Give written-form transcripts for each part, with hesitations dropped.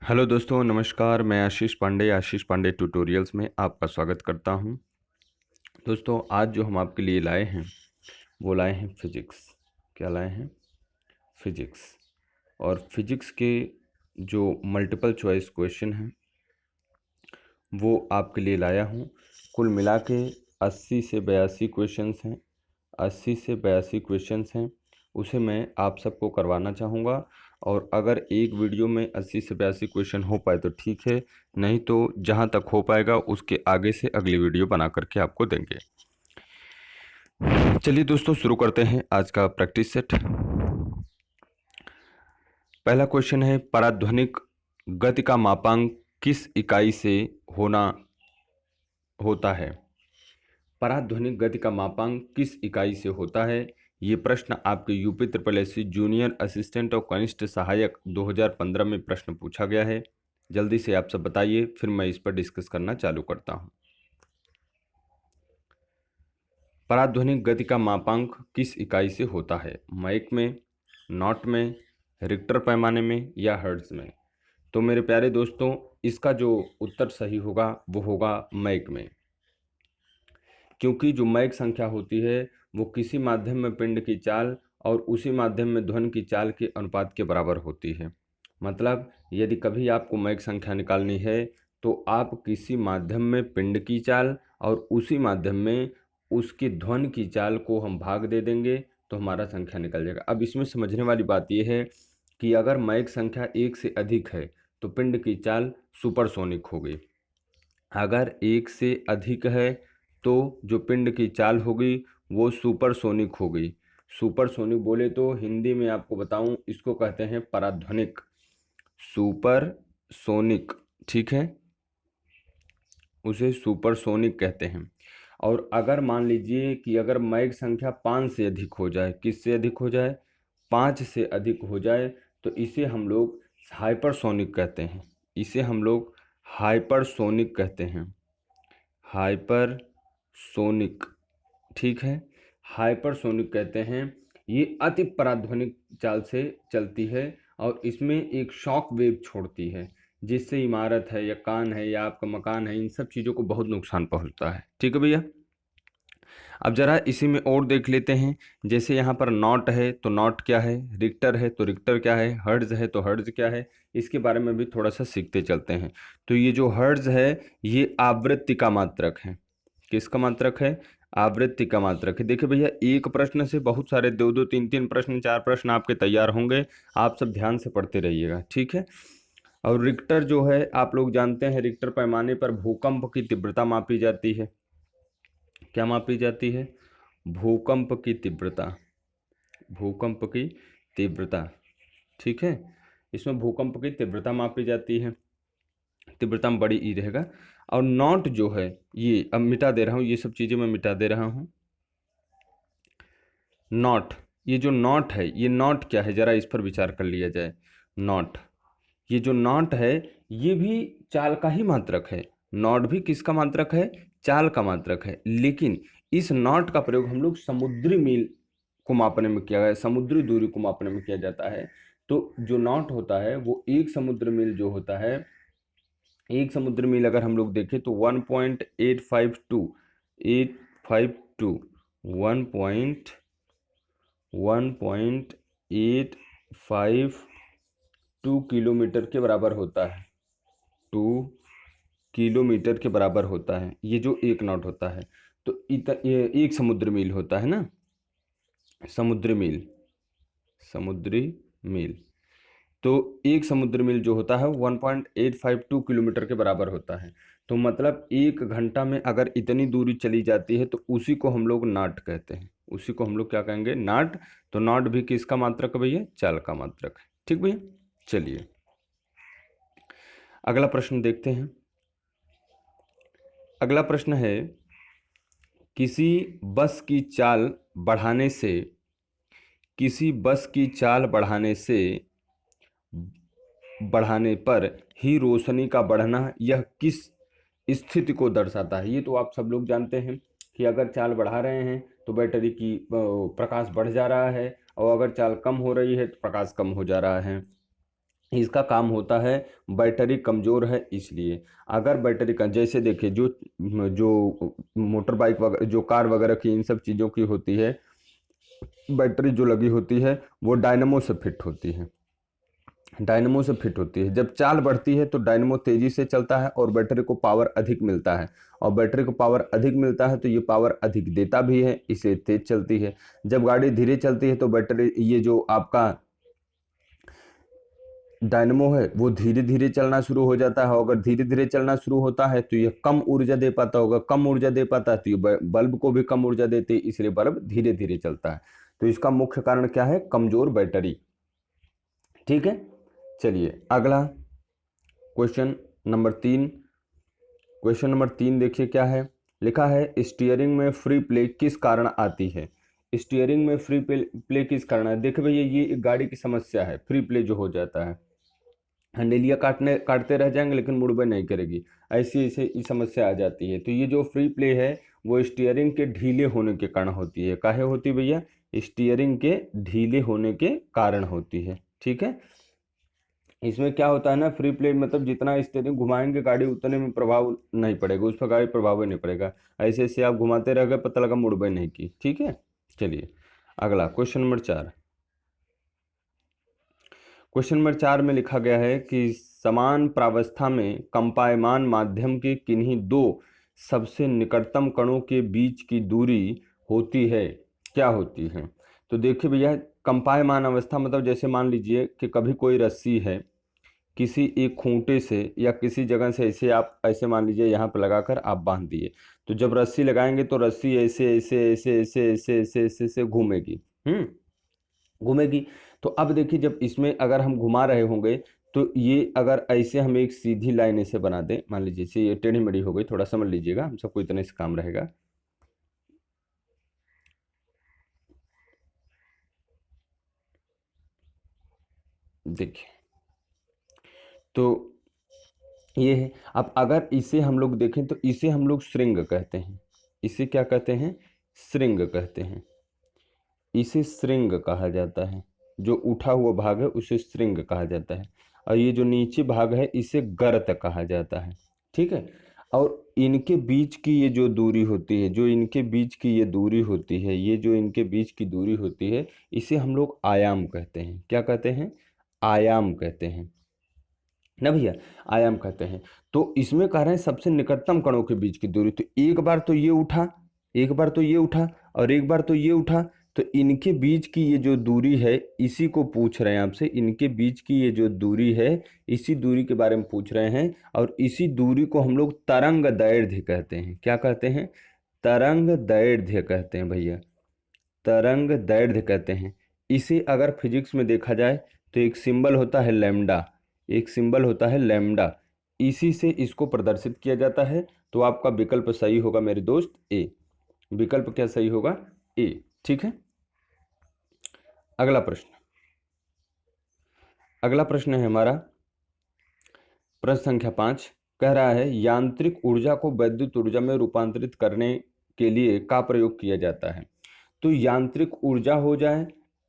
Hello दोस्तों, नमस्कार। मैं आशीष पांडे ट्यूटोरियल्स में आपका स्वागत करता हूं। दोस्तों, आज जो हम आपके लिए लाए हैं वो लाए हैं फिजिक्स। क्या लाए हैं? फिजिक्स। और फिजिक्स के जो मल्टीपल चॉइस क्वेश्चन हैं वो आपके लिए लाया हूं। कुल मिला के 80 से 82 क्वेश्चंस हैं। 80 से 82 क्वेश्चंस हैं, उसे मैं आप सबको करवाना चाहूँगा। और अगर एक वीडियो में 80 से 82 क्वेश्चन हो पाए तो ठीक है, नहीं तो जहाँ तक हो पाएगा उसके आगे से अगली वीडियो बना करके आपको देंगे। चलिए दोस्तों, शुरू करते हैं आज का प्रैक्टिस सेट। पहला क्वेश्चन है, पराध्वनिक गति का मापांक किस इकाई से होता है? पराध्वनिक गति का मापांक किस इकाई से होता है? ये प्रश्न आपके UP triple S C junior assistant और कनिष्ठ सहायक 2015 में प्रश्न पूछा गया है। जल्दी से आप सब बताइए, फिर मैं इस पर डिस्कस करना चालू करता हूं। पराध्वनिक गति का मापांक किस इकाई से होता है? मैक में, नॉट में, रिक्टर पैमाने में या हर्ट्ज में? तो मेरे प्यारे दोस्तों, इसका जो उत्तर सही होगा वो होगा मैक में, क्योंकि जो मैक संख्या होती है वो किसी माध्यम में पिंड की चाल और उसी माध्यम में ध्वनि की चाल के अनुपात के बराबर होती है। मतलब यदि कभी आपको मैक संख्या निकालनी है तो आप किसी माध्यम में पिंड की चाल और उसी माध्यम में उसकी ध्वनि की चाल को हम भाग दे देंगे तो हमारा संख्या निकल जाएगा। अब इसमें समझने वाली बात यह है कि अगर मैक संख्या 1 से अधिक है तो पिंड की चाल सुपरसोनिक होगी। अगर 1 से अधिक है तो जो पिंड की चाल होगी वो सुपरसोनिक होगी। सुपरसोनिक बोले तो हिंदी में आपको बताऊं, इसको कहते हैं पराध्वनिक। सुपरसोनिक, ठीक है, उसे सुपरसोनिक कहते हैं। और अगर मान लीजिए कि अगर मैक संख्या 5 से अधिक हो जाए, किससे अधिक हो जाए? 5 से अधिक हो जाए तो इसे हम लोग हाइपरसोनिक कहते हैं। इसे हम लोग हाइपरसोनिक कहते हैं। हाइपरसोनिक, ठीक है, हाइपरसोनिक कहते हैं। ये अति पराध्वनिक चाल से चलती है और इसमें एक शॉक वेव छोड़ती है, जिससे इमारत है या कान है या आपका मकान है, इन सब चीज़ों को बहुत नुकसान पहुंचता है। ठीक है भैया। अब जरा इसी में और देख लेते हैं। जैसे यहाँ पर नॉट है तो नॉट क्या है, रिक्टर है तो रिक्टर क्या है, हर्ट्ज है तो हर्ट्ज क्या है, इसके बारे में भी थोड़ा सा सीखते चलते हैं। तो ये जो हर्ट्ज है ये आवृत्ति का मात्रक है। किसका मात्रक है? आवृत्ति का मात्रक है। देखिए भैया, एक प्रश्न से बहुत सारे 2-2, 3-3 प्रश्न, 4 प्रश्न आपके तैयार होंगे। आप सब ध्यान से पढ़ते रहिएगा, ठीक है। और रिक्टर जो है आप लोग जानते हैं, रिक्टर पैमाने पर भूकंप की तीव्रता मापी जाती है। क्या मापी जाती है? भूकंप की तीव्रता। भूकंप की तीव्रता, ठीक है। इसमें भूकंप की तीव्रता मापी जाती है। तीव्रता में बड़ी ई रहेगा। और नॉट जो है, ये अब मिटा दे रहा हूँ, ये सब चीज़ें मैं मिटा दे रहा हूँ। नॉट, ये जो नॉट है, ये नॉट क्या है, जरा इस पर विचार कर लिया जाए। नॉट, ये जो नॉट है ये भी चाल का ही मात्रक है। नॉट भी किसका मात्रक है? चाल का मात्रक है। लेकिन इस नॉट का प्रयोग हम लोग समुद्री मील को मापने में किया गया, समुद्री दूरी को मापने में किया जाता है। तो जो नॉट होता है वो एक समुद्र मील जो होता है, एक समुद्र मील अगर हम लोग देखें तो 1.852 1.852 किलोमीटर के बराबर होता है। 2 किलोमीटर के बराबर होता है ये जो एक नॉट होता है। तो ये एक समुद्र मील होता है ना, समुद्री मील, समुद्री मील। तो एक समुद्र मील जो होता है 1.852 किलोमीटर के बराबर होता है। तो मतलब 1 घंटा में अगर इतनी दूरी चली जाती है तो उसी को हम लोग नाट कहते हैं। उसी को हम लोग क्या कहेंगे? नाट। तो नाट भी किसका मात्रक है भैया? चाल का मात्रक है। ठीक भैया, चलिए अगला प्रश्न देखते हैं। अगला प्रश्न है, किसी बस की चाल बढ़ाने से, किसी बस की चाल बढ़ाने पर ही रोशनी का बढ़ना यह किस स्थिति को दर्शाता है? ये तो आप सब लोग जानते हैं कि अगर चाल बढ़ा रहे हैं तो बैटरी की प्रकाश बढ़ जा रहा है, और अगर चाल कम हो रही है तो प्रकाश कम हो जा रहा है। इसका काम होता है बैटरी कमज़ोर है इसलिए। अगर बैटरी का जैसे देखिए जो जो मोटर बाइक वगैरह जो कार वगैरह की इन सब चीज़ों की होती है, बैटरी जो लगी होती है वो डायनमो से फिट होती है। डायनमो से फिट होती है। जब चाल बढ़ती है तो डायनमो तेजी से चलता है और बैटरी को पावर अधिक मिलता है, और बैटरी को पावर अधिक मिलता है तो ये पावर अधिक देता भी है, इसे तेज चलती है। जब गाड़ी धीरे चलती है तो बैटरी ये जो आपका डायनमो है वो धीरे धीरे चलना शुरू हो जाता है। अगर धीरे धीरे चलना शुरू होता है तो ये कम ऊर्जा दे पाता होगा, कम ऊर्जा दे पाता है तो ये बल्ब को भी कम ऊर्जा देते, इसलिए बल्ब धीरे धीरे चलता है। तो इसका मुख्य कारण क्या है? कमजोर बैटरी। ठीक है, चलिए अगला क्वेश्चन नंबर 3। क्वेश्चन नंबर 3 देखिए क्या है लिखा है, स्टीयरिंग में फ्री प्ले किस कारण आती है? स्टीयरिंग में फ्री प्ले किस कारण है? देखिए भैया ये एक गाड़ी की समस्या है, फ्री प्ले जो हो जाता है, हैंडलिया काटते रह जाएंगे लेकिन मुड़बे नहीं करेगी, ऐसी ऐसे समस्या आ जाती है। तो ये जो फ्री प्ले है वो स्टीयरिंग के ढीले होने के कारण होती है। काहे होती है भैया? स्टीयरिंग के ढीले होने के कारण होती है। ठीक है, इसमें क्या होता है ना, फ्री प्ले मतलब जितना स्टीयरिंग घुमाएंगे गाड़ी उतने में प्रभाव नहीं पड़ेगा, उस पर गाड़ी प्रभाव ही नहीं पड़ेगा। ऐसे ऐसे आप घुमाते रह गए, पता लगा मुड़बे नहीं की। ठीक है, चलिए अगला क्वेश्चन नंबर 4। क्वेश्चन नंबर 4 में लिखा गया है कि समान प्रावस्था में कंपायमान माध्यम के किन्हीं दो सबसे निकटतम कणों के बीच की दूरी होती है, क्या होती है? तो देखिए भैया, कंपायमान अवस्था मतलब जैसे मान लीजिए कि कभी कोई रस्सी है किसी एक खूंटे से या किसी जगह से, ऐसे आप ऐसे मान लीजिए यहाँ पर लगाकर आप बांध दिए, तो जब रस्सी लगाएंगे तो रस्सी ऐसे ऐसे ऐसे ऐसे ऐसे ऐसे ऐसे ऐसे घूमेगी, घूमेगी। तो अब देखिए जब इसमें अगर हम घुमा रहे होंगे तो ये अगर ऐसे हम एक सीधी लाइन ऐसे बना दें, मान लीजिए से ये टेढ़ी मेढ़ी हो गई, थोड़ा समझ लीजिएगा, हम सबको इतने से काम रहेगा। देखिए तो ये है। अब अगर इसे हम लोग देखें तो इसे हम लोग श्रृंग कहते हैं। इसे क्या कहते हैं? श्रृंग कहते हैं। इसे श्रृंग कहा जाता है। जो उठा हुआ भाग है उसे श्रृंग कहा जाता है, और ये जो नीचे भाग है इसे गर्त कहा जाता है। ठीक है, और इनके बीच की ये जो दूरी होती है, जो इनके बीच की ये दूरी होती है, ये जो इनके बीच की दूरी होती है, इसे हम लोग आयाम कहते हैं। क्या कहते हैं? आयाम कहते हैं ना भैया, आयाम कहते हैं। तो इसमें कह रहे हैं सबसे निकटतम कणों के बीच की दूरी, तो एक बार तो ये उठा, एक बार तो ये उठा, और एक बार तो ये उठा, तो इनके बीच की ये जो दूरी है इसी को पूछ रहे हैं आपसे। इनके बीच की ये जो दूरी है इसी दूरी के बारे में पूछ रहे हैं, और इसी दूरी को हम लोग तरंग दैर्ध्य कहते हैं। क्या कहते हैं? तरंग दैर्ध्य कहते हैं भैया, तरंग दैर्ध्य कहते हैं। इसे अगर फिजिक्स में देखा जाए तो एक सिंबल होता है लैम्डा, एक सिंबल होता है लैम्डा, इसी से इसको प्रदर्शित किया जाता है। तो आपका विकल्प सही होगा मेरे दोस्त, ए। विकल्प क्या सही होगा? ए। ठीक है, अगला प्रश्न। अगला प्रश्न है हमारा प्रश्न संख्या 5। कह रहा है यांत्रिक ऊर्जा को वैद्युत ऊर्जा में रूपांतरित करने के लिए का प्रयोग किया जाता है? तो यांत्रिक ऊर्जा हो जाए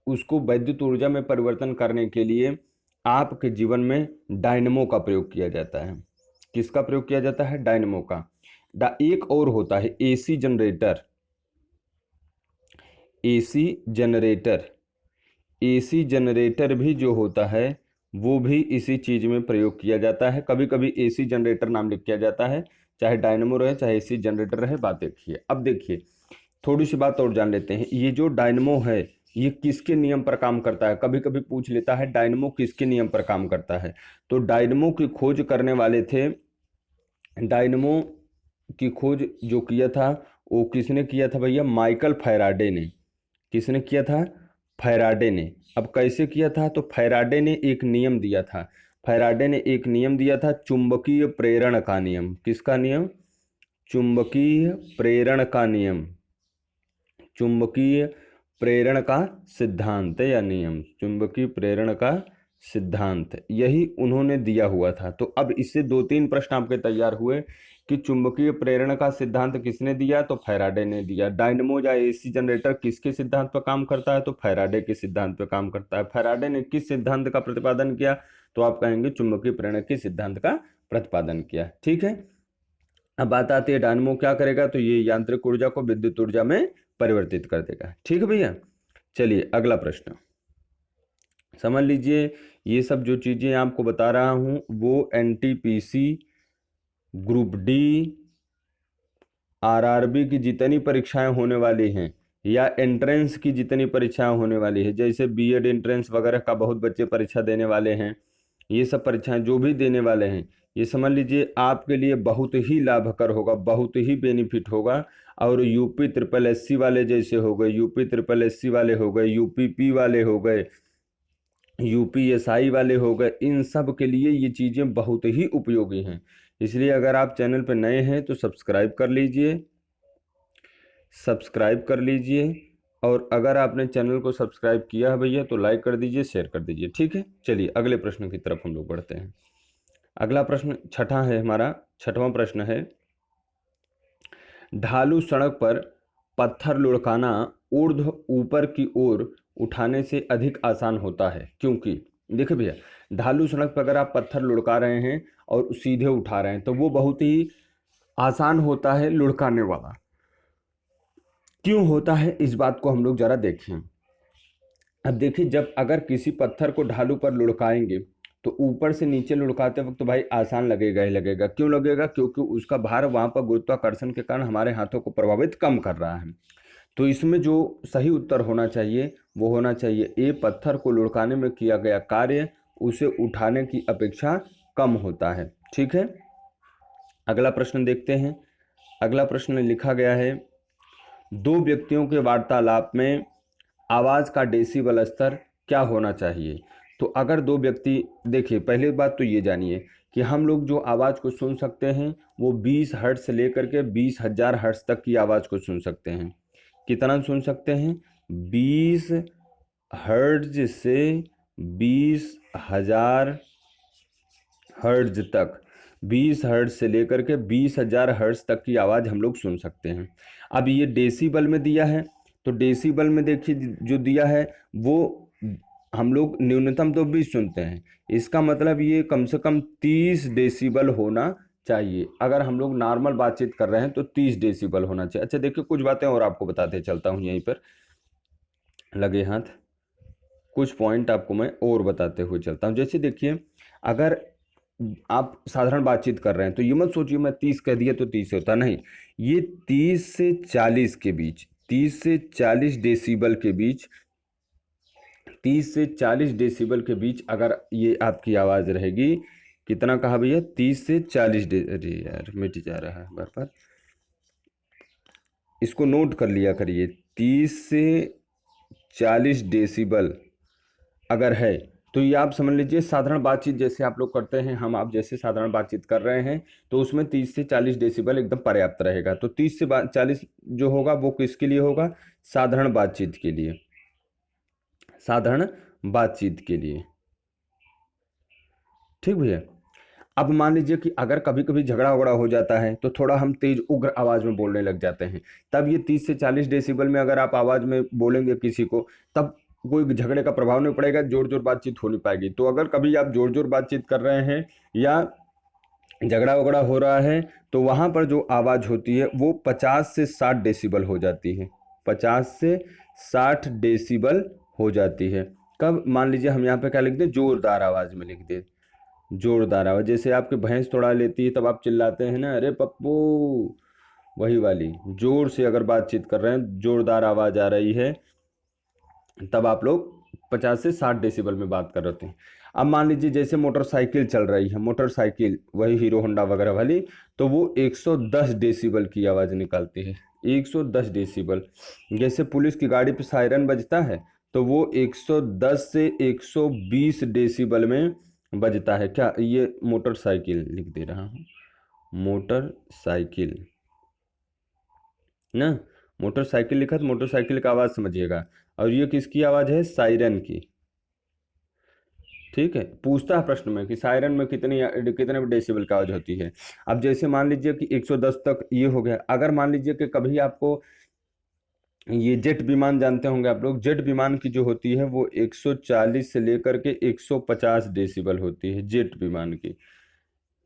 उसको वैद्युत ऊर्जा में परिवर्तन करने के लिए आपके जीवन में डायनमो का प्रयोग किया जाता है। किसका प्रयोग किया जाता है? डायनमो का। एक और होता है AC generator. AC generator, AC generator भी जो होता है वो भी इसी चीज में प्रयोग किया जाता है। कभी कभी एसी जनरेटर नाम लिख किया जाता है, चाहे डायनमो रहे चाहे एसी जनरेटर रहे। बात देखिए, अब देखिए थोड़ी सी बात और जान लेते हैं। ये जो डायनमो है ये किसके नियम पर काम करता है? कभी कभी पूछ लेता है डायनमो किसके नियम पर काम करता है। तो डायनमो की खोज करने वाले थे, डायनमो की खोज जो किया था वो किसने किया था भैया? माइकल फैराडे ने। किसने किया था? फैराडे ने। अब कैसे किया था? तो फैराडे ने एक नियम दिया था, फैराडे ने एक नियम दिया था, चुंबकीय प्रेरण का नियम। किसका नियम? चुंबकीय प्रेरण का नियम, चुंबकीय प्रेरण का सिद्धांत या नियम, चुंबकीय प्रेरण का सिद्धांत, यही उन्होंने दिया हुआ था। तो अब इससे 2-3 प्रश्न आपके तैयार हुए कि चुंबकीय प्रेरण का सिद्धांत किसने दिया? तो फैराडे ने दिया। डायनमो या एसी जनरेटर किसके सिद्धांत पर काम करता है? तो फैराडे के सिद्धांत पर काम करता है। फैराडे ने किस सिद्धांत का प्रतिपादन किया? तो आप कहेंगे चुंबकीय प्रेरणा के सिद्धांत का प्रतिपादन किया। ठीक है, अब बात आती है डायनेमो क्या करेगा, तो ये यांत्रिक ऊर्जा को विद्युत ऊर्जा में परिवर्तित कर देगा। ठीक है भैया, चलिए अगला प्रश्न समझ लीजिए। ये सब जो चीजें आपको बता रहा हूं वो एनटीपीसी, ग्रुप डी, आरआरबी की जितनी परीक्षाएं होने वाली हैं या एंट्रेंस की जितनी परीक्षाएं होने वाली है, जैसे बीएड एंट्रेंस वगैरह का बहुत बच्चे परीक्षा देने वाले हैं, ये सब परीक्षाएं जो भी देने वाले हैं, ये समझ लीजिए आपके लिए बहुत ही लाभकर होगा, बहुत ही बेनिफिट होगा। और यूपी ट्रिपल एससी वाले जैसे हो गए, यूपी ट्रिपल एससी वाले हो गए, यूपीपी वाले हो गए, यूपीएसआई वाले हो गए, इन सब के लिए ये चीज़ें बहुत ही उपयोगी हैं। इसलिए अगर आप चैनल पर नए हैं तो सब्सक्राइब कर लीजिए, सब्सक्राइब कर लीजिए। और अगर आपने चैनल को सब्सक्राइब किया है भैया तो लाइक कर दीजिए, शेयर कर दीजिए। ठीक है, चलिए अगले प्रश्न की तरफ हम लोग बढ़ते हैं। अगला प्रश्न छठा है हमारा, छठवां प्रश्न है, ढालू सड़क पर पत्थर लुढ़काना ऊर्ध्व ऊपर की ओर उठाने से अधिक आसान होता है, क्योंकि देखिए भैया ढालू सड़क पर अगर आप पत्थर लुढ़का रहे हैं और सीधे उठा रहे हैं तो वो बहुत ही आसान होता है लुढ़काने वाला। क्यों होता है इस बात को हम लोग जरा देखें। अब देखिए जब अगर किसी पत्थर को ढालू पर लुढ़काएंगे तो ऊपर से नीचे लुढ़काते वक्त तो भाई आसान लगेगा ही लगेगा। क्यों लगेगा, क्योंकि उसका भार वहां पर गुरुत्वाकर्षण के कारण हमारे हाथों को प्रभावित कम कर रहा है। तो इसमें जो सही उत्तर होना चाहिए वो होना चाहिए ए, पत्थर को लुढ़काने में किया गया कार्य उसे उठाने की अपेक्षा कम होता है। ठीक है, अगला प्रश्न देखते हैं। अगला प्रश्न लिखा गया है, दो व्यक्तियों के वार्तालाप में आवाज का डेसिबल स्तर क्या होना चाहिए। तो अगर दो व्यक्ति, देखिए पहली बात तो ये जानिए कि हम लोग जो आवाज़ को सुन सकते हैं वो 20 हर्ट्ज से लेकर के 20,000 हर्ट्ज तक की आवाज़ को सुन सकते हैं। कितना सुन सकते हैं, 20 हर्ट्ज से 20,000 हर्ट्ज तक, 20 हर्ट्ज से लेकर के 20,000 हर्ट्ज तक की आवाज़ हम लोग सुन सकते हैं। अब ये डेसिबल में दिया है, तो डेसिबल में देखिए जो दिया है वो हम लोग न्यूनतम तो 20 सुनते हैं, इसका मतलब ये कम से कम 30 डेसिबल होना चाहिए। अगर हम लोग नॉर्मल बातचीत कर रहे हैं तो 30 डेसिबल होना चाहिए। अच्छा देखिए कुछ बातें और आपको बताते चलता हूँ, यहीं पर लगे हाथ कुछ पॉइंट आपको मैं और बताते हुए चलता हूँ। जैसे देखिए अगर आप साधारण बातचीत कर रहे हैं तो ये मत सोचिए मैं 30 कह दिया तो 30 होता, नहीं, ये 30 से 40 के बीच, 30 से 40 डेसिबल के बीच, 30 से 40 डेसिबल के बीच अगर ये आपकी आवाज़ रहेगी, कितना कहा भैया, 30 से 40 अरे यार मिट जा रहा है बार बार, इसको नोट कर लिया करिए, 30 से 40 डेसिबल अगर है तो ये आप समझ लीजिए साधारण बातचीत जैसे आप लोग करते हैं, हम आप जैसे साधारण बातचीत कर रहे हैं तो उसमें 30 से 40 डेसिबल एकदम पर्याप्त रहेगा। तो 30 से 40 जो होगा वो किसके लिए होगा, साधारण बातचीत के लिए, साधारण बातचीत के लिए। ठीक भैया, अब मान लीजिए कि अगर कभी कभी झगड़ा वगड़ा हो जाता है तो थोड़ा हम तेज उग्र आवाज में बोलने लग जाते हैं, तब ये 30 से 40 डेसिबल में अगर आप आवाज में बोलेंगे किसी को तब कोई झगड़े का प्रभाव नहीं पड़ेगा, जोर जोर बातचीत हो नहीं पाएगी। तो अगर कभी आप जोर जोर बातचीत कर रहे हैं या झगड़ा वगड़ा हो रहा है तो वहां पर जो आवाज होती है वो 50 से 60 डेसिबल हो जाती है, 50 से 60 डेसिबल हो जाती है। कब, मान लीजिए हम यहाँ पे क्या लिख दें, जोरदार आवाज में लिख दें, जोरदार आवाज, जैसे आपकी भैंस थोड़ा लेती है तब आप चिल्लाते हैं ना, अरे पप्पू, वही वाली जोर से अगर बातचीत कर रहे हैं जोरदार आवाज आ रही है तब आप लोग 50 से 60 डेसिबल में बात कर रहे हैं। अब मान लीजिए जैसे मोटरसाइकिल चल रही है, मोटरसाइकिल वही हीरो होंडा वगैरह वाली, तो वो 110 डेसिबल की आवाज़ निकालती है, 110 डेसिबल। जैसे पुलिस की गाड़ी पे सायरन बजता है तो वो 110 से 120 डेसिबल में बजता है। क्या, ये मोटरसाइकिल लिख दे रहा हूँ, मोटरसाइकिल ना, मोटरसाइकिल लिखा तो मोटरसाइकिल का आवाज़ समझिएगा। और ये किसकी आवाज़ है, सायरन की। ठीक है, पूछता है प्रश्न में कि सायरन में कितने डेसिबल की आवाज़ होती है। अब जैसे मान लीजिए कि 110 तक ये हो गया, अगर मान लीजिए कि कभी आपको ये जेट विमान जानते होंगे आप लोग। जेट विमान की जो होती है वो 140 से लेकर के 150 डेसिबल होती है। जेट विमान की,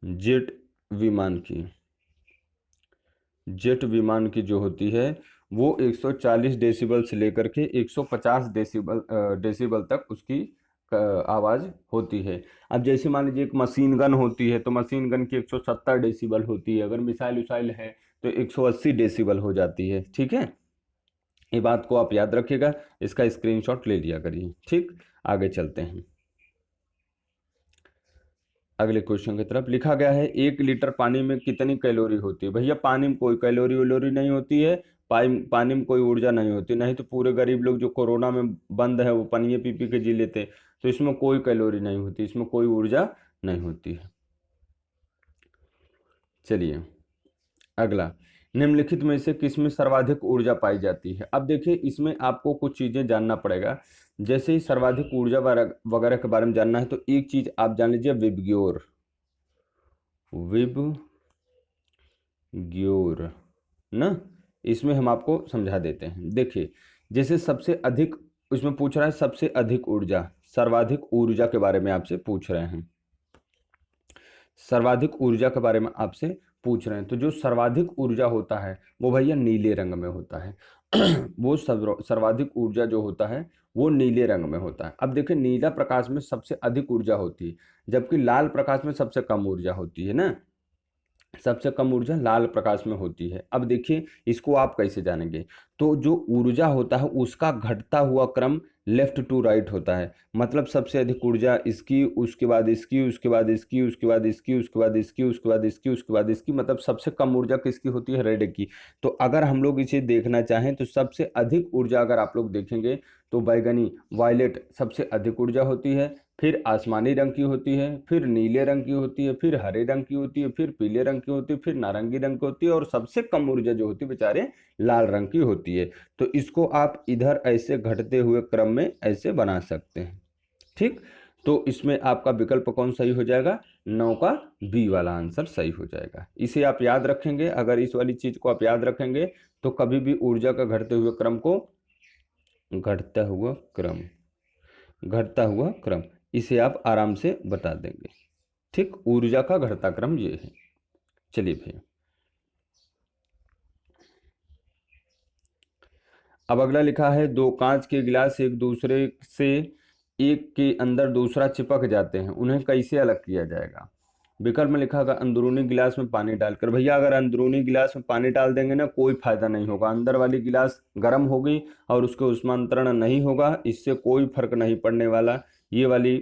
जेट विमान की, जेट विमान की जो होती है वो 140 डेसिबल से लेकर के 150 डेसिबल तक उसकी आवाज़ होती है। अब जैसे मान लीजिए एक मशीन गन होती है तो मशीन गन की 170 डेसिबल होती है। अगर मिसाइल उसाइल है तो 180 डेसिबल हो जाती है। ठीक है, ये बात को आप याद रखिएगा, इसका स्क्रीनशॉट ले लिया करिए। ठीक, आगे चलते हैं। अगले क्वेश्चन की तरफ लिखा गया है 1 लीटर पानी में कितनी कैलोरी होती है। भैया पानी में कोई कैलोरी वैलोरी नहीं होती है, पानी में कोई ऊर्जा नहीं होती। नहीं तो पूरे गरीब लोग जो कोरोना में बंद है वो पानी पी पी के जी लेते। तो इसमें कोई कैलोरी नहीं होती, इसमें कोई ऊर्जा नहीं होती है। चलिए अगला, निम्नलिखित में से किसमें सर्वाधिक ऊर्जा पाई जाती है। अब देखिए इसमें आपको कुछ चीजें जानना पड़ेगा। जैसे ही सर्वाधिक ऊर्जा वगैरह के बारे में जानना है तो एक चीज आप जान लीजिए, विबग्योर, विबग्योर ना, इसमें हम आपको समझा देते हैं। देखिए जैसे सबसे अधिक, इसमें पूछ रहा है सबसे अधिक ऊर्जा, सर्वाधिक ऊर्जा के बारे में आपसे पूछ रहे हैं, सर्वाधिक ऊर्जा के बारे में आपसे पूछ रहे हैं। तो जो सर्वाधिक ऊर्जा होता है वो भैया नीले रंग में होता है। वो सर्वाधिक ऊर्जा जो होता है वो नीले रंग में होता है। अब देखिए नीला प्रकाश में सबसे अधिक ऊर्जा होती है, जबकि लाल प्रकाश में सबसे कम ऊर्जा होती है ना। सबसे कम ऊर्जा लाल प्रकाश में होती है। अब देखिए इसको आप कैसे जानेंगे, तो जो ऊर्जा होता है उसका घटता हुआ क्रम लेफ्ट टू राइट होता है। मतलब सबसे अधिक ऊर्जा इसकी, उसके बाद इसकी, उसके बाद इसकी, उसके बाद इसकी, उसके बाद इसकी, उसके बाद इसकी, उसके बाद इसकी, मतलब सबसे कम ऊर्जा किसकी होती है, रेड की। तो अगर हम लोग इसे देखना चाहें तो सबसे अधिक ऊर्जा अगर आप लोग देखेंगे तो बैगनी, वायलेट सबसे अधिक ऊर्जा होती है, फिर आसमानी रंग की होती है, फिर नीले रंग की होती है, फिर हरे रंग की होती है, फिर पीले रंग की होती है, फिर नारंगी रंग की होती है, और सबसे कम ऊर्जा जो होती है बेचारे लाल रंग की होती है। तो इसको आप इधर ऐसे घटते हुए क्रम में ऐसे बना सकते हैं। ठीक, तो इसमें आपका विकल्प कौन सही हो जाएगा, 9 का बी वाला आंसर सही हो जाएगा। इसे आप याद रखेंगे, अगर इस वाली चीज को आप याद रखेंगे तो कभी भी ऊर्जा का घटते हुए क्रम को, घटता हुआ क्रम, घटता हुआ क्रम, इसे आप आराम से बता देंगे। ठीक, ऊर्जा का घटता क्रम ये है। चलिए भैया अब अगला लिखा है, दो कांच के गिलास एक दूसरे से एक के अंदर दूसरा चिपक जाते हैं, उन्हें कैसे अलग किया जाएगा। विकल्प में लिखा होगा अंदरूनी गिलास में पानी डालकर। भैया अगर अंदरूनी गिलास में पानी डाल देंगे ना कोई फायदा नहीं होगा, अंदर वाली गिलास गर्म होगी और उसके उष्मांतरण नहीं होगा, इससे कोई फर्क नहीं पड़ने वाला। ये वाली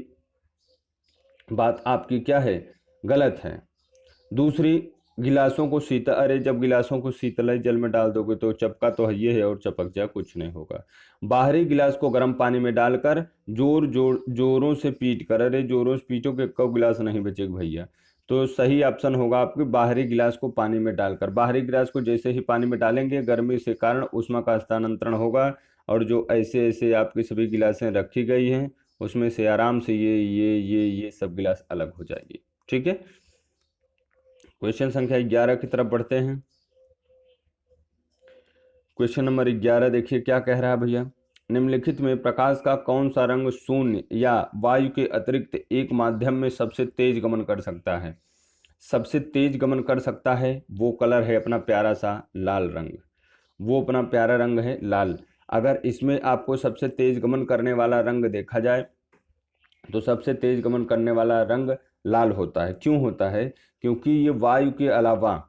बात आपकी क्या है, गलत है। दूसरी, गिलासों को शीतल, अरे जब गिलासों को शीतल जल में डाल दोगे तो चपका तो है ये है, और चपक जाए कुछ नहीं होगा। बाहरी गिलास को गर्म पानी में डालकर जोरों से पीट कर, अरे जोरों से पीटोगे कब गिलास नहीं बचेगा भैया। तो सही ऑप्शन होगा आपके बाहरी गिलास को पानी में डालकर। बाहरी गिलास को जैसे ही पानी में डालेंगे गर्मी से कारण उष्मा का स्थानांतरण होगा, और जो ऐसे ऐसे आपकी सभी गिलासें रखी गई हैं उसमें से आराम से ये सब गिलास अलग हो जाएगी। ठीक है, क्वेश्चन संख्या 11 की तरफ बढ़ते हैं। क्वेश्चन नंबर 11 देखिए क्या कह रहा है भैया, निम्नलिखित में प्रकाश का कौन सा रंग शून्य या वायु के अतिरिक्त एक माध्यम में सबसे तेज गमन कर सकता है। सबसे तेज गमन कर सकता है वो कलर है अपना प्यारा सा लाल रंग, वो अपना प्यारा रंग है लाल। अगर इसमें आपको सबसे तेज गमन करने वाला रंग देखा जाए तो सबसे तेज गमन करने वाला रंग लाल होता है। क्यों होता है, क्योंकि ये वायु के अलावा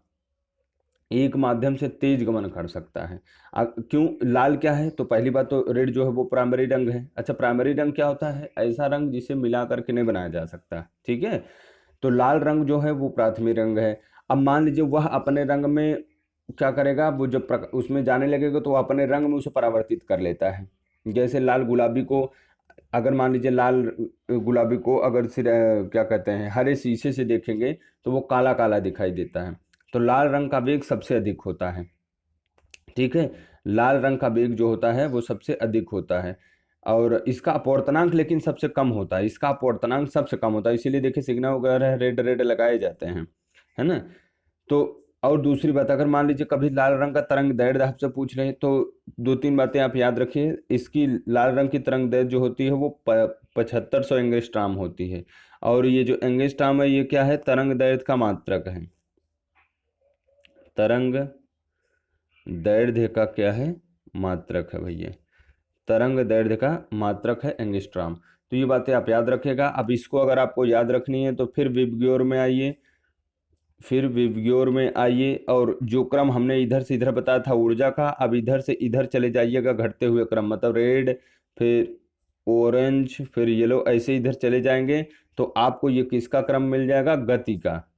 एक माध्यम से तेज गमन कर सकता है। क्यों लाल क्या है, तो पहली बात तो रेड जो है वो प्राइमरी रंग है। अच्छा, प्राइमरी रंग क्या होता है, ऐसा रंग जिसे मिला करके नहीं बनाया जा सकता। ठीक है, तो लाल रंग जो है वो प्राथमिक रंग है। अब मान लीजिए वह अपने रंग में क्या करेगा, वो जब उसमें जाने लगेगा तो वो अपने रंग में उसे परावर्तित कर लेता है। जैसे लाल गुलाबी को, अगर मान लीजिए लाल गुलाबी को अगर सिर क्या कहते हैं हरे शीशे से देखेंगे तो वो काला काला दिखाई देता है। तो लाल रंग का वेग सबसे अधिक होता है। ठीक है, लाल रंग का वेग जो होता है वो सबसे अधिक होता है, और इसका अपवर्तनांक लेकिन सबसे कम होता है। इसका अपवर्तनांक सबसे कम होता है, इसीलिए देखिए सिग्नल वगैरह रेड रेड लगाए जाते हैं, है ना। तो और दूसरी बात, अगर मान लीजिए कभी लाल रंग का तरंग दैर्ध्य आपसे पूछ रहे हैं तो दो तीन बातें आप याद रखिए। इसकी लाल रंग की तरंग दैर्ध्य जो होती है वो 7500 एंगस्ट्राम होती है। और ये जो एंगस्ट्राम है ये क्या है, तरंग दैर्ध्य का मात्रक है। तरंग दैर्ध्य का क्या है, मात्रक है भैया। तरंग दैर्ध्य का मात्रक है एंगस्ट्राम। तो ये बातें आप याद रखिएगा। अब इसको अगर आपको याद रखनी है तो फिर विबग्योर में आइए, फिर विबग्योर में आइए, और जो क्रम हमने इधर से इधर बताया था ऊर्जा का, अब इधर से इधर चले जाइएगा घटते हुए क्रम, मतलब रेड, फिर ऑरेंज, फिर येलो, ऐसे इधर चले जाएंगे तो आपको ये किसका क्रम मिल जाएगा, गति का,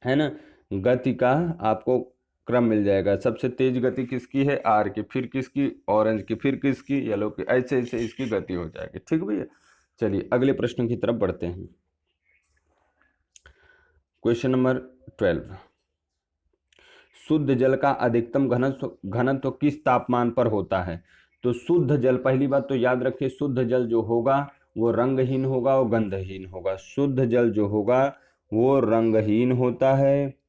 है ना। गति का आपको क्रम मिल जाएगा। सबसे तेज गति किसकी है, आर की, फिर किसकी, ऑरेंज की, फिर किसकी, येलो की, ऐसे ऐसे इसकी गति हो जाएगी। ठीक भैया। चलिए अगले प्रश्न की तरफ बढ़ते हैं। क्वेश्चन नंबर 12, शुद्ध जल का अधिकतम घनत्व किस तापमान पर होता है। तो शुद्ध जल, पहली बात तो याद रखिए, शुद्ध जल जो होगा वो रंगहीन होगा और गंधहीन होगा। शुद्ध जल जो होगा वो रंगहीन होता है,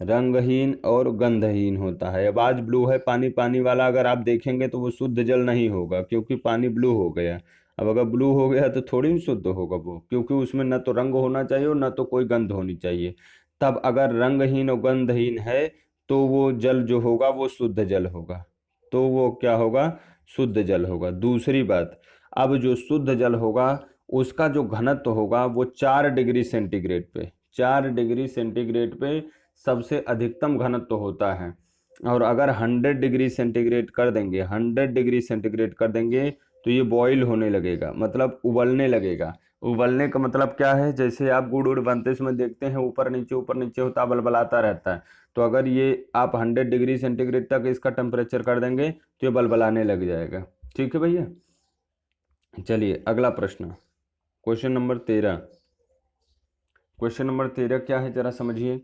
रंगहीन और गंधहीन होता है। अब आज ब्लू है पानी, पानी वाला अगर आप देखेंगे तो वो शुद्ध जल नहीं होगा, क्योंकि पानी ब्लू हो गया। अब अगर ब्लू हो गया तो थोड़ी ही शुद्ध होगा वो, क्योंकि उसमें न तो रंग होना चाहिए और न तो कोई गंध होनी चाहिए। तब अगर रंगहीन और गंधहीन है तो वो जल जो होगा वो शुद्ध जल होगा। तो वो क्या होगा, शुद्ध जल होगा। दूसरी बात, अब जो शुद्ध जल होगा उसका जो घनत्व होगा वो 4 डिग्री सेंटीग्रेड पे, 4 डिग्री सेंटीग्रेड पे सबसे अधिकतम घनत्व होता है। और अगर 100 डिग्री सेंटीग्रेड कर देंगे, 100 डिग्री सेंटीग्रेड कर देंगे तो ये बॉईल होने लगेगा, मतलब उबलने लगेगा। उबलने का मतलब क्या है, जैसे आप गुड़ उड़ बनते समय देखते हैं ऊपर नीचे होता है, बलबलाता रहता है। तो अगर ये आप 100 डिग्री सेंटीग्रेड तक इसका टेम्परेचर कर देंगे तो ये बलबलाने लग जाएगा। ठीक है भैया। चलिए अगला प्रश्न, क्वेश्चन नंबर 13। क्वेश्चन नंबर 13 क्या है जरा समझिए।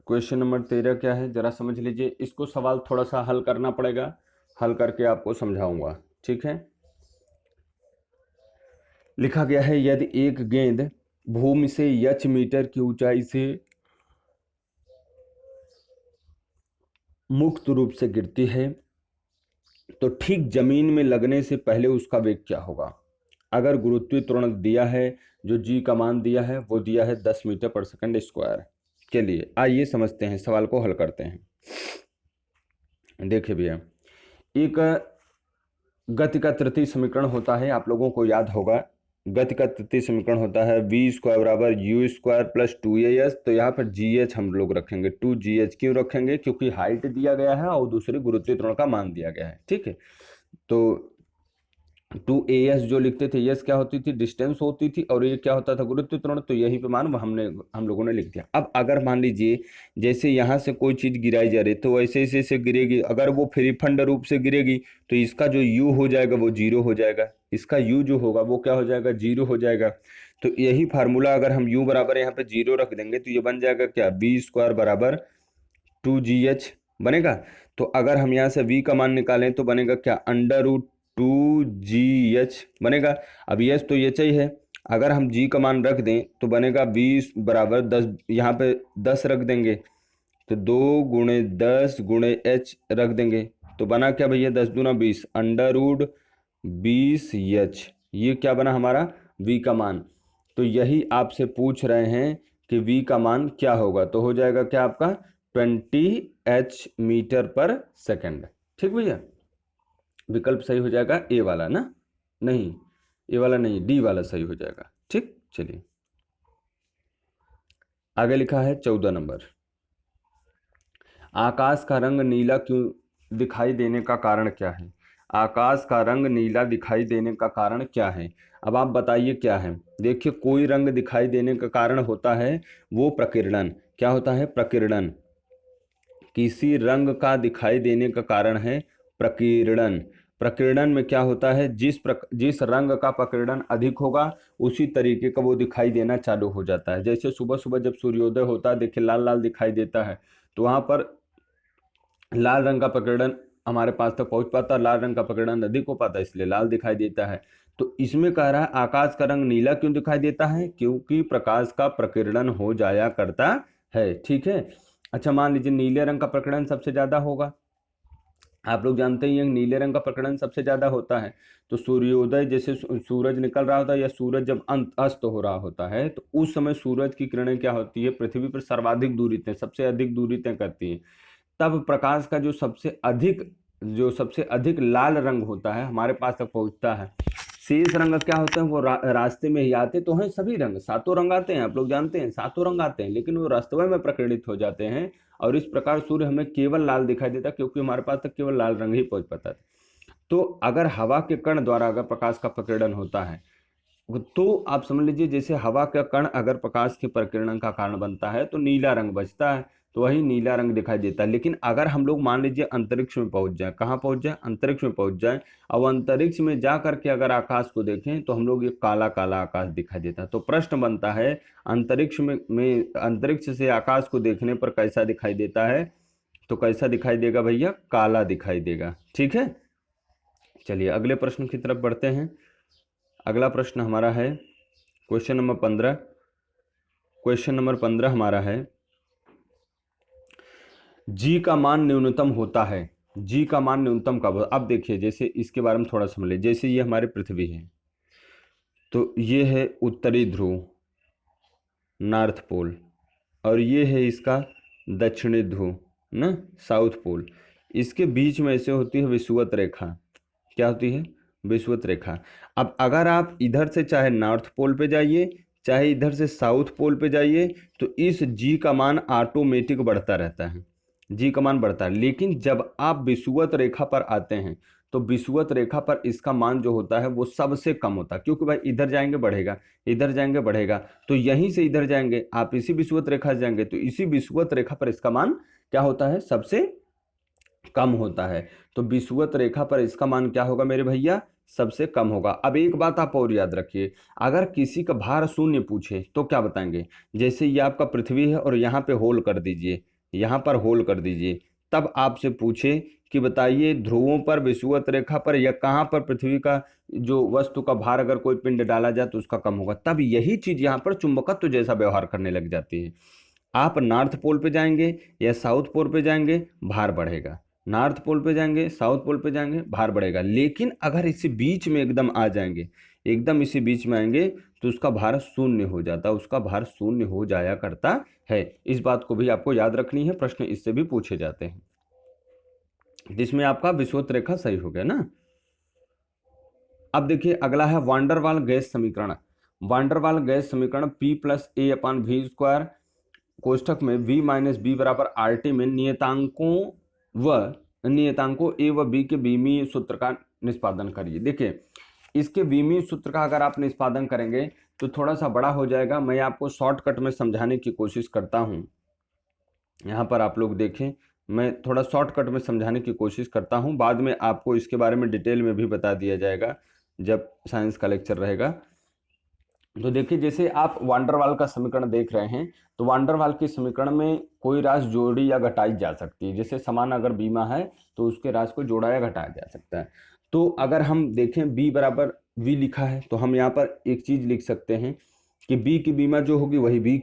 क्वेश्चन नंबर 13 क्या है जरा समझ लीजिए। इसको सवाल थोड़ा सा हल करना पड़ेगा, हल करके आपको समझाऊंगा। ठीक है। लिखा गया है, यदि एक गेंद भूमि से h मीटर की ऊंचाई से मुक्त रूप से गिरती है तो ठीक जमीन में लगने से पहले उसका वेग क्या होगा। अगर गुरुत्वीय त्वरण दिया है, जो जी का मान दिया है वो दिया है 10 मीटर पर सेकंड स्क्वायर के लिए। आइए समझते हैं, सवाल को हल करते हैं। देखिए भैया, एक गति का तृतीय समीकरण होता है, आप लोगों को याद होगा। गति का तृतीय समीकरण होता है वी स्क्वायर बराबर यू स्क्वायर प्लस 2as। तो यहाँ पर GH हम लोग रखेंगे, 2GH क्यों रखेंगे, क्योंकि हाइट दिया गया है और दूसरी गुरुत्वीय त्वरण का मान दिया गया है। ठीक है। तो 2as जो लिखते थे, यस क्या होती थी, डिस्टेंस होती थी, और ये क्या होता था, गुरुत्व त्वरण। तो यही पे मान हम लोगों ने लिख दिया। अब अगर मान लीजिए जैसे यहाँ से कोई चीज गिराई जा रही तो ऐसे ऐसे ऐसे गिरेगी, अगर वो फ्री फंड रूप से गिरेगी तो इसका जो u हो जाएगा वो 0 हो जाएगा, इसका u जो होगा वो क्या हो जाएगा, 0 हो जाएगा। तो यही फार्मूला अगर हम u बराबर यहाँ पे 0 रख देंगे तो ये बन जाएगा क्या, बी स्क्वायर बराबर 2GH बनेगा। तो अगर हम यहाँ से v का मान निकालें तो बनेगा क्या, √2GH बनेगा। अब यस तो एच ही है, अगर हम g का मान रख दें तो बनेगा 20 बराबर 10, यहाँ पे 10 रख देंगे तो 2 × 10 × h रख देंगे तो बना क्या भैया, 10 दूना 20, √20h। ये क्या बना हमारा, v का मान। तो यही आपसे पूछ रहे हैं कि v का मान क्या होगा, तो हो जाएगा क्या आपका 20h मीटर पर सेकंड। ठीक भैया। विकल्प सही हो जाएगा ए वाला ना, नहीं ए वाला नहीं, डी वाला सही हो जाएगा। ठीक। चलिए आगे लिखा है 14 नंबर, आकाश का रंग नीला क्यों दिखाई देने का कारण क्या है। आकाश का रंग नीला दिखाई देने का कारण क्या है। अब आप बताइए क्या है। देखिए, कोई रंग दिखाई देने का कारण होता है वो प्रकीर्णन। क्या होता है, प्रकीर्णन। किसी रंग का दिखाई देने का कारण है प्रकीर्णन। प्रकीर्णन में क्या होता है, जिस रंग का प्रकीर्णन अधिक होगा उसी तरीके का वो दिखाई देना चालू हो जाता है। जैसे सुबह सुबह जब सूर्योदय होता है, देखिए लाल लाल दिखाई देता है, तो वहां पर लाल रंग का प्रकीर्णन हमारे पास तक पहुंच पाता है, लाल रंग का प्रकीर्णन अधिक हो पाता है इसलिए लाल दिखाई देता है। तो इसमें कह रहा है आकाश का रंग नीला क्यों दिखाई देता है, क्योंकि प्रकाश का प्रकीर्णन हो जाया करता है। ठीक है, अच्छा मान लीजिए नीले रंग का प्रकीर्णन सबसे ज्यादा होगा, आप लोग जानते ही हैं नीले रंग का प्रकीर्णन सबसे ज्यादा होता है। तो सूर्योदय जैसे सूरज निकल रहा होता है या सूरज जब अस्त हो रहा होता है तो उस समय सूरज की किरणें क्या होती है, पृथ्वी पर सर्वाधिक दूरी तय, सबसे अधिक दूरी तय करती है। तब प्रकाश का जो सबसे अधिक लाल रंग होता है हमारे पास तक पहुंचता है। शेष रंग क्या होते हैं, वो रास्ते में ही आते तो हैं, सभी रंग सातों रंग आते हैं, आप लोग जानते हैं सातों रंग आते हैं, लेकिन वो रास्ते में प्रकीर्णित हो जाते हैं। और इस प्रकार सूर्य हमें केवल लाल दिखाई देता है, क्योंकि हमारे पास तक केवल लाल रंग ही पहुंच पाता है। तो अगर हवा के कण द्वारा अगर प्रकाश का प्रकीर्णन होता है तो आप समझ लीजिए जैसे हवा का कण अगर प्रकाश के प्रकीर्णन का कारण बनता है तो नीला रंग बचता है, तो वही नीला रंग दिखाई देता है। लेकिन अगर हम लोग मान लीजिए अंतरिक्ष में पहुंच जाए, कहाँ पहुंच जाए, अंतरिक्ष में पहुंच जाए, और अंतरिक्ष में जा करके अगर आकाश को देखें तो हम लोग ये काला काला आकाश दिखाई देता है। तो प्रश्न बनता है अंतरिक्ष में अंतरिक्ष से आकाश को देखने पर कैसा दिखाई देता है, तो कैसा दिखाई देगा भैया, काला दिखाई देगा। ठीक है, चलिए अगले प्रश्न की तरफ बढ़ते हैं। अगला प्रश्न हमारा है क्वेश्चन नंबर 15। क्वेश्चन नंबर 15 हमारा है जी का मान न्यूनतम होता है, जी का मान न्यूनतम कब होता है। अब देखिए जैसे इसके बारे में थोड़ा समझ लीजिए, जैसे ये हमारी पृथ्वी है तो ये है उत्तरी ध्रुव, नॉर्थ पोल, और ये है इसका दक्षिणी ध्रुव ना, साउथ पोल। इसके बीच में ऐसे होती है विषुवत रेखा, क्या होती है, विषुवत रेखा। अब अगर आप इधर से चाहे नॉर्थ पोल पे जाइए चाहे इधर से साउथ पोल पे जाइए तो इस जी का मान ऑटोमेटिक बढ़ता रहता है, जी का मान बढ़ता है। लेकिन जब आप विषुवत रेखा पर आते हैं तो विषुवत रेखा पर इसका मान जो होता है वो सबसे कम होता है, क्योंकि भाई इधर जाएंगे बढ़ेगा, इधर जाएंगे बढ़ेगा, तो यहीं से इधर जाएंगे, आप इसी विषुवत रेखा से जाएंगे तो इसी विषुवत रेखा पर इसका मान क्या होता है, सबसे कम होता है। तो विषुवत रेखा पर इसका मान क्या होगा मेरे भैया, सबसे कम होगा। अब एक बात आप और याद रखिए, अगर किसी का भार शून्य पूछे तो क्या बताएंगे, जैसे ये आपका पृथ्वी है और यहाँ पे होल कर दीजिए, यहाँ पर होल कर दीजिए, तब आपसे पूछे कि बताइए ध्रुवों पर, विषुवत रेखा पर, या कहाँ पर पृथ्वी का जो वस्तु का भार अगर कोई पिंड डाला जाए तो उसका कम होगा, तब यही चीज यहाँ पर चुंबकत्व जैसा व्यवहार करने लग जाती है। आप नॉर्थ पोल पे जाएंगे या साउथ पोल पे जाएंगे भार बढ़ेगा, नॉर्थ पोल पे जाएंगे साउथ पोल पे जाएंगे भार बढ़ेगा। लेकिन अगर इसी बीच में एकदम आ जाएंगे, एकदम इसी बीच में आएंगे तो उसका भार शून्य हो जाता है, उसका भार शून्य हो जाया करता है। इस बात को भी आपको याद रखनी है, प्रश्न इससे भी पूछे जाते हैं, जिसमें आपका विषुवत रेखा सही हो गया ना। अब देखिए अगला है वांडरवाल गैस समीकरण। वांडरवाल गैस समीकरण P+A/V² कोष्ठक में v माइनस बी बराबर आर टी में नियतांकों ए व बी के बीमीय सूत्र का निष्पादन करिए। देखिए इसके बीमीय सूत्र का अगर आप निष्पादन करेंगे तो थोड़ा सा बड़ा हो जाएगा, मैं आपको शॉर्टकट में समझाने की कोशिश करता हूँ। यहाँ पर आप लोग देखें, मैं थोड़ा शॉर्टकट में समझाने की कोशिश करता हूँ, बाद में आपको इसके बारे में डिटेल में भी बता दिया जाएगा जब साइंस का लेक्चर रहेगा। तो देखिए जैसे आप वांडरवाल का समीकरण देख रहे हैं तो वांडरवाल के समीकरण में कोई राशि जोड़ी या घटाई जा सकती है। जैसे समान अगर बीमा है तो उसके राशि को जोड़ा या घटाया जा सकता है। तो अगर हम देखें b बराबर v लिखा है तो हम यहाँ पर एक चीज लिख सकते हैं कि b की बीमा जो होगी वही v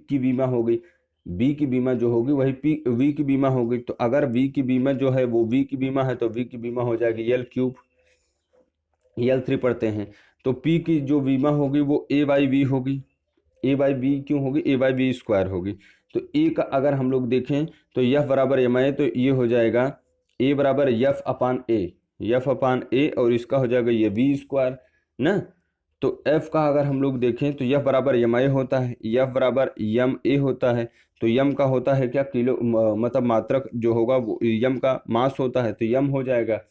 की बीमा होगी, b की बीमा जो होगी वही v की बीमा होगी। तो अगर v की बीमा जो है वो v की बीमा है तो v की बीमा हो जाएगी L3, L3 पढ़ते हैं। तो P की जो बीमा होगी वो A/V होगी, A/V क्यों होगी, A/V² होगी। तो A का अगर हम लोग देखें तो F बराबर MI, तो ये हो जाएगा A बराबर F/A, और इसका हो जाएगा ये V² ना। तो F का अगर हम लोग देखें तो F बराबर MI होता है, F बराबर MA होता है। तो M का होता है क्या, किलो मतलब मात्रक जो होगा वो M का मास होता है, तो M हो जाएगा।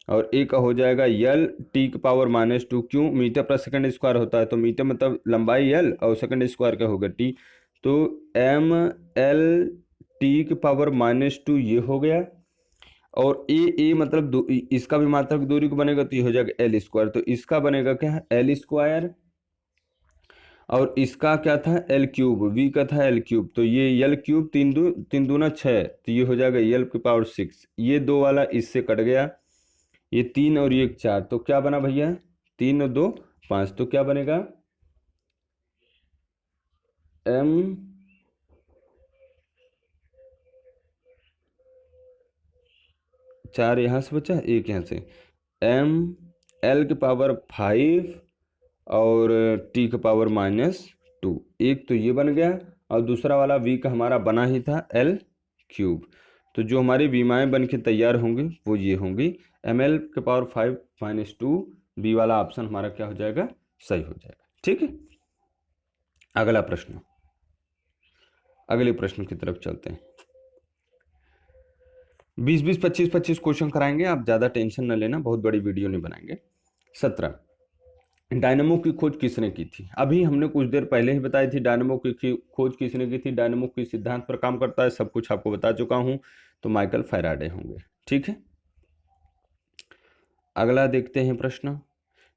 और ए का हो जाएगा L T⁻², क्यों, मीटर पर सेकंड स्क्वायर होता है, तो मीटर मतलब लंबाई L और सेकंड स्क्वायर का होगा T, तो ML T⁻², ये हो गया। और ए मतलब इसका भी मात्रक दूरी को बनेगा तो ये हो जाएगा L², तो इसका बनेगा क्या, L², और इसका क्या था L3, V का था L3, तो ये L3 तीन दूना 6, तो ये हो जाएगा L⁶। ये दो वाला इससे कट गया, ये 3 और ये 4, तो क्या बना भैया 3 और 2 5, तो क्या बनेगा m 4 यहाँ से बचा, 1 यहाँ से, m l के पावर 5 और t के पावर -2। एक तो ये बन गया और दूसरा वाला v का हमारा बना ही था l³। तो जो हमारी विमाएँ बन के तैयार होंगी वो ये होंगी, ml के पावर 5 - 2, बी वाला ऑप्शन हमारा क्या हो जाएगा, सही हो जाएगा। ठीक है, अगला प्रश्न, अगले प्रश्न की तरफ चलते हैं। 20-20, 25-25 क्वेश्चन कराएंगे, आप ज़्यादा टेंशन न लेना, बहुत बड़ी वीडियो नहीं बनाएंगे। 17, डायनेमो की खोज किसने की थी? अभी हमने कुछ देर पहले ही बताई थी डायनेमो की खोज किसने की थी। डायनेमो किस सिद्धांत पर काम करता है, सब कुछ आपको बता चुका हूं, तो माइकल फैराडे होंगे। ठीक है, अगला देखते हैं प्रश्न,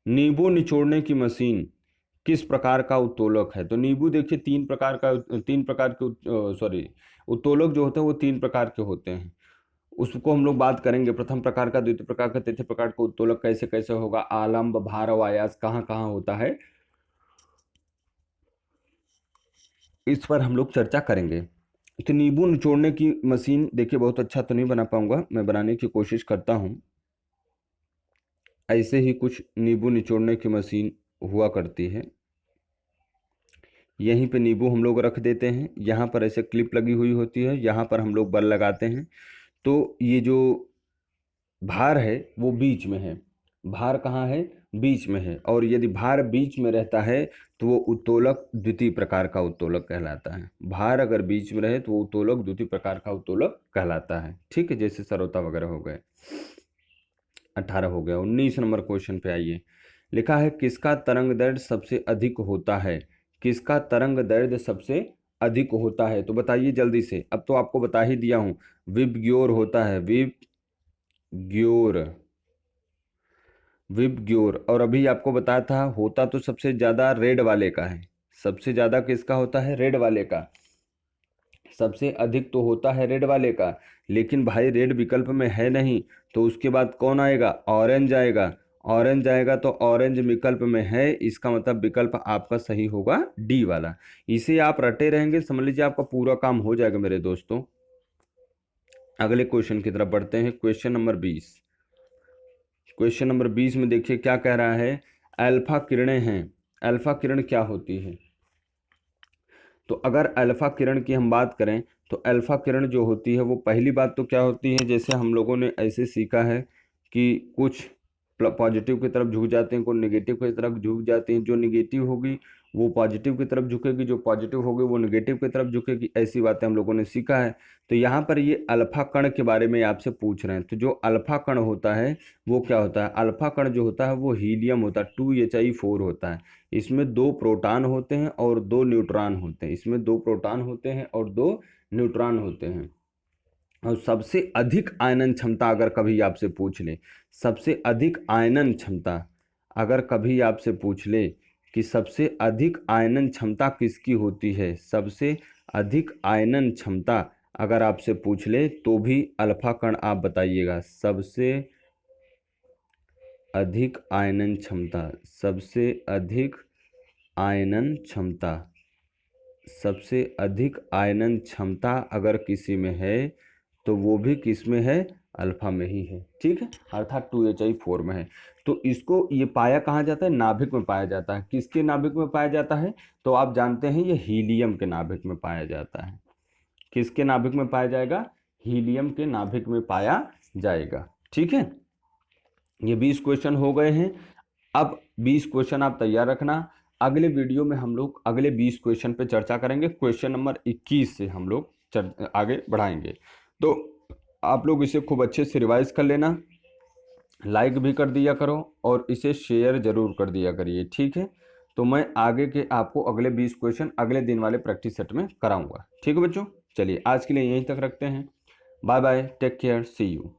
नींबू निचोड़ने की मशीन किस प्रकार का उत्तोलक है? तो नींबू देखिए तीन प्रकार के सॉरी उत्तोलक जो होते हैं वो 3 प्रकार के होते हैं, उसको हम लोग बात करेंगे। प्रथम प्रकार का, द्वितीय प्रकार का, तृतीय प्रकार का उत्तोलक कैसे कैसे होगा, आलम्ब, भार और आयास कहाँ कहाँ होता है, इस पर हम लोग चर्चा करेंगे। तो नींबू निचोड़ने की मशीन देखिए, बहुत अच्छा तो नहीं बना पाऊंगा, मैं बनाने की कोशिश करता हूँ। ऐसे ही कुछ नींबू निचोड़ने की मशीन हुआ करती है। यहीं पे नींबू हम लोग रख देते हैं, यहाँ पर ऐसे क्लिप लगी हुई होती है, यहाँ पर हम लोग बल लगाते हैं। तो ये जो भार है वो बीच में है, भार कहाँ है, बीच में है, और यदि भार बीच में रहता है तो वो उत्तोलक द्वितीय प्रकार का उत्तोलक कहलाता है। भार अगर बीच में रहे तो वो उत्तोलक द्वितीय प्रकार का उत्तोलक कहलाता है। ठीक है, जैसे सरोता वगैरह हो गए। 18 हो गया। 19 नंबर क्वेश्चन पे आइए, लिखा है किसका तरंग दैर्ध्य सबसे अधिक होता है? किसका तरंग दैर्ध्य सबसे अधिक होता है? तो बताइए जल्दी से, अब तो आपको बता ही दिया हूं, विबग्योर होता है, विबग्योर। और अभी आपको बताया था होता तो सबसे ज्यादा रेड वाले का है, सबसे ज्यादा किसका होता है, रेड वाले का, सबसे अधिक तो होता है रेड वाले का। लेकिन भाई रेड विकल्प में है नहीं, तो उसके बाद कौन आएगा, ऑरेंज आएगा। ऑरेंज आएगा तो ऑरेंज विकल्प में है, इसका मतलब विकल्प आपका सही होगा डी वाला। इसे आप रटे रहेंगे, समझ लीजिए आपका पूरा काम हो जाएगा मेरे दोस्तों। अगले क्वेश्चन की तरफ बढ़ते हैं, क्वेश्चन नंबर 20। क्वेश्चन नंबर 20 में देखिए क्या कह रहा है, अल्फा किरणें हैं। अल्फा किरण क्या होती है? तो अगर अल्फा किरण की हम बात करें तो अल्फा किरण जो होती है वो पहली बात तो क्या होती है, जैसे हम लोगों ने ऐसे सीखा है कि कुछ पॉजिटिव की तरफ झुक जाते हैं, कुछ नेगेटिव की तरफ झुक जाते हैं। जो नेगेटिव होगी वो पॉजिटिव की तरफ झुकेगी, जो पॉजिटिव होगी वो नेगेटिव की तरफ झुकेगी, ऐसी बातें हम लोगों ने सीखा है। तो यहाँ पर ये अल्फा कण के बारे में आपसे पूछ रहे हैं। तो जो अल्फा कण होता है वो क्या होता है, अल्फा कण जो होता है वो हीलियम होता है, 2Hi4 होता है। इसमें 2 प्रोटॉन होते हैं और 2 न्यूट्रॉन होते हैं, इसमें 2 प्रोटॉन होते हैं और 2 न्यूट्रॉन होते हैं। और सबसे अधिक आयनन क्षमता अगर कभी आपसे पूछ ले, सबसे अधिक आयनन क्षमता अगर कभी आपसे पूछ ले कि सबसे अधिक आयनन क्षमता किसकी होती है, सबसे अधिक आयनन क्षमता अगर आपसे पूछ ले तो भी अल्फा कण आप बताइएगा। सबसे अधिक आयनन क्षमता, सबसे अधिक आयनन क्षमता, सबसे अधिक आयनन क्षमता अगर किसी में है तो वो भी किस में है, अल्फा में ही है। ठीक है, अर्थात 2Hi4 में है। तो इसको ये पाया कहाँ जाता है, नाभिक में पाया जाता है। किसके नाभिक में पाया जाता है, तो आप जानते हैं ये हीलियम के नाभिक में पाया जाता है। किसके नाभिक में पाया जाएगा, हीलियम के नाभिक में पाया जाएगा। ठीक है, ये 20 क्वेश्चन हो गए हैं। अब 20 क्वेश्चन आप तैयार रखना, अगले वीडियो में हम लोग अगले 20 क्वेश्चन पे चर्चा करेंगे। क्वेश्चन नंबर 21 से हम लोग आगे बढ़ाएंगे। तो आप लोग इसे खूब अच्छे से रिवाइज कर लेना, लाइक भी कर दिया करो और इसे शेयर जरूर कर दिया करिए। ठीक है, तो मैं आगे के आपको अगले 20 क्वेश्चन अगले दिन वाले प्रैक्टिस सेट में कराऊंगा। ठीक है बच्चों, चलिए आज के लिए यहीं तक रखते हैं। Bye bye, take care, see you.